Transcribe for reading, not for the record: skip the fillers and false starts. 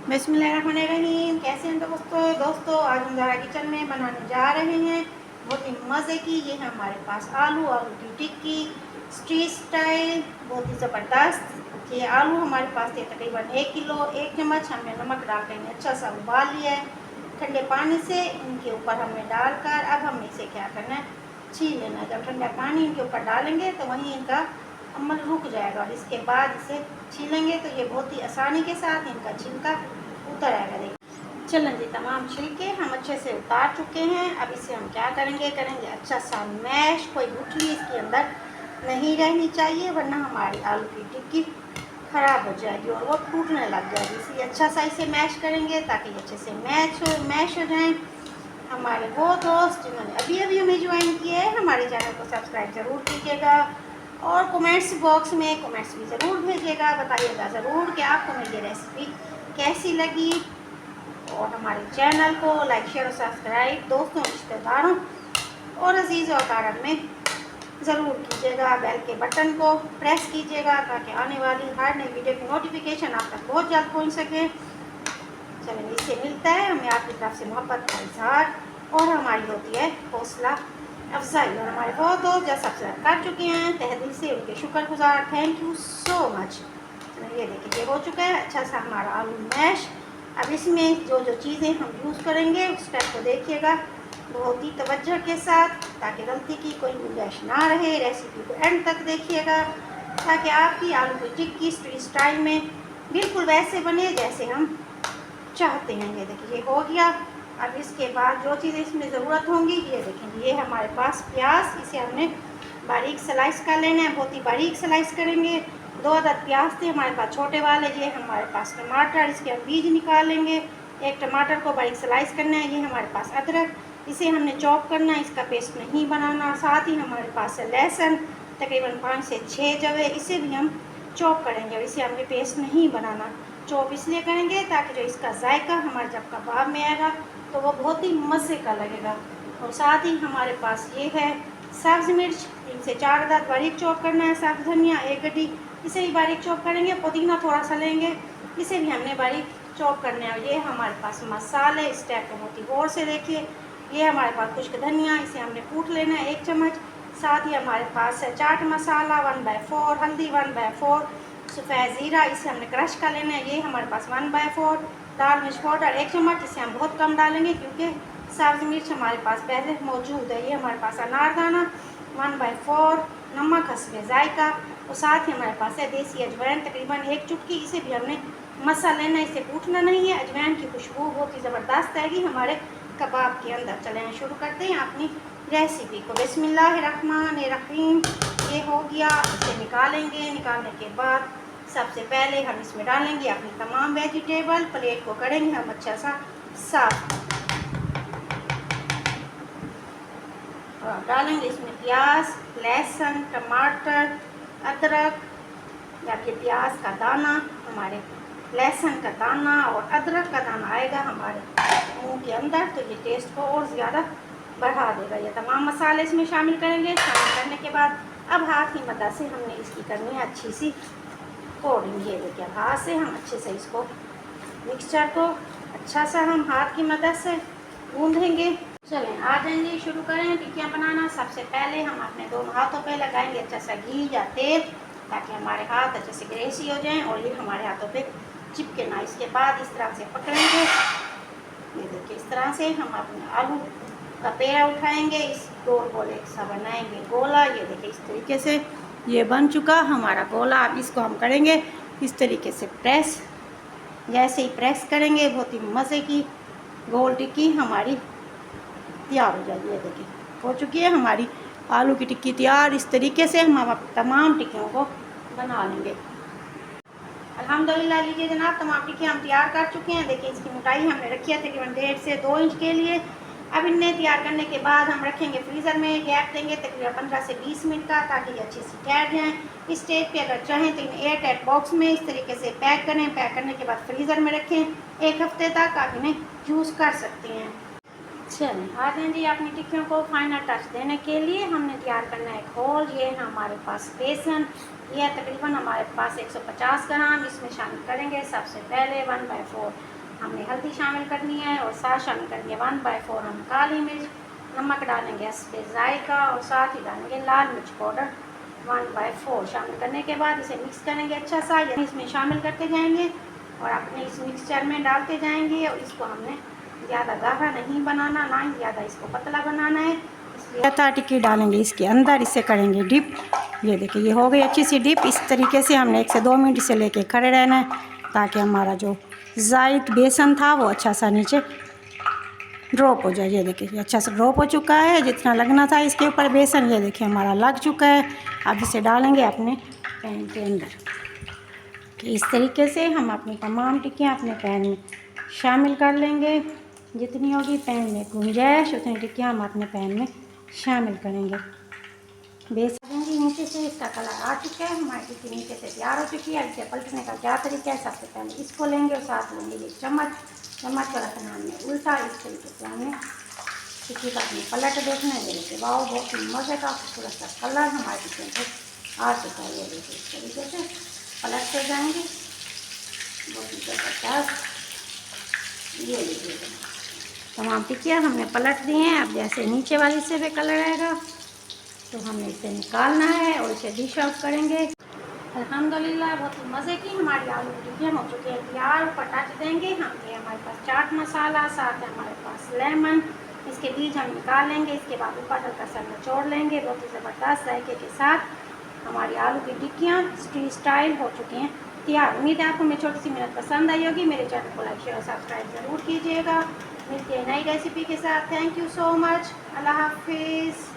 बिस्मिल्लाहिर्रहमानिर्रहीम। कैसे हैं दोस्तों आज हम ज़ारा किचन में बनाने जा रहे हैं बहुत ही मज़े की। ये है हमारे पास आलू की टिक्की स्ट्रीट स्टाइल, बहुत ही ज़बरदस्त। ये आलू हमारे पास थे तकरीबन 1 किलो। 1 चम्मच हमने नमक डाल कर अच्छा सा उबाल लिया है ठंडे पानी से। इनके ऊपर हमने डालकर अब हमने इसे क्या करना है, छील लेना है। जब ठंडा पानी इनके ऊपर डालेंगे तो वहीं इनका अमल रुक जाएगा और इसके बाद इसे छीलेंगे तो ये बहुत ही आसानी के साथ इनका छिलका उतर आएगा। देखिए चलें जी, तमाम छिलके हम अच्छे से उतार चुके हैं। अब इसे हम क्या करेंगे अच्छा सा मैश। कोई गुठली इसके अंदर नहीं रहनी चाहिए वरना हमारी आलू की टिक्की ख़राब हो जाएगी और वो टूटने लग जाएगी। इसलिए अच्छा सा इसे मैश करेंगे ताकि अच्छे से मैश हो जाए। हमारे वो दोस्त जिन्होंने अभी अभी हमें ज्वाइन किया है, हमारे चैनल को सब्सक्राइब ज़रूर कीजिएगा और कमेंट्स बॉक्स में कमेंट्स भी ज़रूर भेजिएगा। बताइएगा ज़रूर कि आपको मेरी रेसिपी कैसी लगी और हमारे चैनल को लाइक शेयर और सब्सक्राइब दोस्तों, रिश्तेदारों और अजीज़ और कारब में ज़रूर कीजिएगा। बेल के बटन को प्रेस कीजिएगा ताकि आने वाली हर नई वीडियो की नोटिफिकेशन आप तक बहुत जल्द पहुँच सके। चलें, इससे मिलता है हमें आपकी तरफ से मोहब्बत का इजहार और हमारी होती है हौसला अफजाई। और हमारे बहुत दोस्त जैसा सब्सक्राइब कर चुके हैं, तहे दिल से उनके शुक्रगुजार, थैंक यू सो मच। ये देखिए ये हो चुका है अच्छा सा हमारा आलू मैश। अब इसमें जो जो चीज़ें हम यूज़ करेंगे उस स्टेप को देखिएगा बहुत ही तवज्जो के साथ ताकि गलती की कोई गुंजाइश ना रहे। रेसिपी को एंड तक देखिएगा ताकि आपकी आलू की टिक्की स्ट्रीट स्टाइल में बिल्कुल वैसे बने जैसे हम चाहते हैं। ये देखिए ये हो गया। अब इसके बाद जो चीज़ें इसमें ज़रूरत होंगी ये देखेंगे, ये हमारे पास प्याज, इसे हमने बारीक स्लाइस कर लेना है, बहुत ही बारीक स्लाइस करेंगे। 2 अदद प्याज थे हमारे पास छोटे वाले। ये हमारे पास टमाटर, इसके हम बीज निकाल लेंगे। एक टमाटर को बारीक स्लाइस करना है। ये हमारे पास अदरक, इसे हमने चॉप करना है, इसका पेस्ट नहीं बनाना। साथ ही हमारे पास है लहसुन, तकरीबन 5 से 6 जवे, इसे भी हम चॉप करेंगे और इसे हमने पेस्ट नहीं बनाना। चॉप इसलिए करेंगे ताकि जो इसका जायका हमारे जब कबाब में आएगा तो वो बहुत ही मज़े का लगेगा। और साथ ही हमारे पास ये है सब्ज़ मिर्च, 3 से 4 अदद बारीक चॉप करना है। सब्ज़ धनिया 1 गड्डी, इसे भी बारीक चॉप करेंगे। पुदीना थोड़ा सा लेंगे, इसे भी हमने बारीक चॉप करना है। ये हमारे पास मसाले, इस स्टेप को बहुत ही गौर से देखिए। ये हमारे पास खुश्क धनिया, इसे हमने कूट लेना है 1 चम्मच। साथ ही हमारे पास है चाट मसाला 1/4, हल्दी 1/4, सफ़ेद ज़ीरा, इसे हमने क्रश कर लेना है। ये हमारे पास 1/4, दाल मिर्च पाउडर 1 चम्मच, इसे हम बहुत कम डालेंगे क्योंकि सब्ज़ मिर्च हमारे पास पहले मौजूद है। ये हमारे पास अनारदाना 1/4, नमक हस्बे जायका और साथ ही हमारे पास है देसी अजवाइन तकरीबन 1 चुटकी, इसे भी हमने मसा लेना, इसे कूटना नहीं है। अजवाइन की खुशबू बहुत ही ज़बरदस्त आएगी हमारे कबाब के अंदर। चलें शुरू करते हैं अपनी रेसिपी को। बिस्मिल्लाहिर्रहमानिर्रहीम। ये हो गया, इसे निकालेंगे। निकालने के बाद सबसे पहले हम इसमें डालेंगे अपनी तमाम वेजिटेबल। प्लेट को करेंगे हम अच्छा सा साफ और डालेंगे इसमें प्याज, लहसुन, टमाटर, अदरक। जब ये प्याज का दाना, हमारे लहसुन का दाना और अदरक का दाना आएगा हमारे मुंह के अंदर तो ये टेस्ट को और ज़्यादा बढ़ा देगा। ये तमाम मसाले इसमें शामिल करेंगे। शामिल करने के बाद अब हाथ की मदद से हमने इसकी करनी है अच्छी सी कोटिंग। ये देखिए हाथ से हम अच्छे से इसको मिक्सचर को अच्छा सा हम हाथ की मदद से गूंदेंगे। चलें आ जाएंगे, शुरू करें टिक्कियाँ बनाना। सबसे पहले हम अपने दोनों हाथों पे लगाएंगे अच्छा सा घी या तेल ताकि हमारे हाथ अच्छे से ग्रेसी हो जाएं और ये हमारे हाथों पे चिपके ना। इसके बाद इस तरह से पकड़ेंगे। ये देखिए इस तरह से हम अपने आलू का पेड़ा उठाएंगे, इस गोल गोल एक सा बनाएंगे गोला। ये देखिए इस तरीके से ये बन चुका हमारा गोला। अब इसको हम करेंगे इस तरीके से प्रेस। जैसे ही प्रेस करेंगे बहुत ही मज़े की गोल टिक्की हमारी तैयार हो जाएगी। ये देखिए हो चुकी है हमारी आलू की टिक्की तैयार। इस तरीके से हम अब तमाम टिक्कियों को बना लेंगे। अल्हम्दुलिल्लाह लीजिए जनाब, तमाम टिक्कियाँ हम तैयार कर चुके हैं। देखिए इसकी मोटाई हमने रखी है तकरीबन 1.5 से 2 इंच के लिए। अब इन्हें तैयार करने के बाद हम रखेंगे फ्रीज़र में, गैप देंगे तकरीबन 15 से 20 मिनट का ताकि ये अच्छी सी ठहर जाएँ। इस स्टेज पे अगर चाहें तो इन्हें एयर टाइट बॉक्स में इस तरीके से पैक करें। पैक करने के बाद फ्रीज़र में रखें 1 हफ्ते तक, आप इन्हें यूज़ कर सकते हैं। चलिए आ जाएं जी अपनी टिक्कियों को फाइनल टच देने के लिए हमने तैयार करना है घोल। ये है हमारे पास बेसन, ये है तकरीबन हमारे पास 150 ग्राम। इसमें शामिल करेंगे सबसे पहले 1/4 हमने हल्दी शामिल करनी है और साथ शामिल करेंगे 1/4 हम काली मिर्च, नमक डालेंगे हस्बे जायका और साथ ही डालेंगे लाल मिर्च पाउडर 1/4। शामिल करने के बाद इसे मिक्स करेंगे अच्छा सा, इसमें शामिल करते जाएंगे और अपने इस मिक्सचर में डालते जाएंगे। और इसको हमने ज़्यादा गाढ़ा नहीं बनाना, ना ही ज़्यादा इसको पतला बनाना है, इसलिए टिक्की डालेंगे इसके अंदर, इसे करेंगे डिप। ये देखिए ये हो गई अच्छी सी डिप। इस तरीके से हमने 1 से 2 मिनट इसे लेके खड़े रहना है ताकि हमारा जो ज़ायद बेसन था वो अच्छा सा नीचे ड्रॉप हो जाए। ये देखिए ये अच्छा सा ड्रॉप हो चुका है, जितना लगना था इसके ऊपर बेसन ये देखिए हमारा लग चुका है। अब इसे डालेंगे अपने पैन के अंदर। कि इस तरीके से हम अपनी तमाम टिक्कियाँ अपने पैन में शामिल कर लेंगे। जितनी होगी पैन में गुंजाइश उतनी टिक्कियाँ हम अपने पैन में शामिल करेंगे। बेसन जी नीचे से इसका कलर आ चुका है, हमारी टिक्की नीचे से तैयार हो चुकी है। इसे पलटने का क्या तरीका है, सबसे पहले इसको लेंगे और साथ लेंगे ये चम्मच को रखना हमने उल्टा। इस तरीके से हमने टिक्की का अपनी पलट देखना है। देखिए वाह बहुत ही मज़े का खूबसूरत सा कलर हमारी टिक्की को आ चुका है। ये देखिए इस तरीके से पलटते जाएंगे बहुत ही ज़बरदस्त। ये लीजिए तमाम टिक्कियाँ हमने पलट दी हैं। अब जैसे नीचे वाली से भी कलर आएगा तो हमें इसे निकालना है और इसे डिश आउट करेंगे। अल्हम्दुलिल्लाह बहुत ही मज़े की हमारी आलू की टिक्कियाँ हो चुकी है तैयार। ऊपर टच देंगे हम, ये हमारे पास चाट मसाला, साथ है हमारे पास लेमन, इसके बीज हम निकाल लेंगे। इसके बाद ऊपर हल्का सा निचोड़ लेंगे। बहुत ही ज़बरदस्त जायके के साथ हमारी आलू की टिक्कियाँ स्ट्रीट स्टाइल हो चुकी हैं तैयार। उम्मीद है आपको मेरी छोटी सी मेहनत पसंद आई होगी। मेरे चैनल को लाइक शेयर और सब्सक्राइब ज़रूर कीजिएगा। मिलते हैं नई रेसिपी के साथ। Thank you so much. अल्लाह हाफिज़।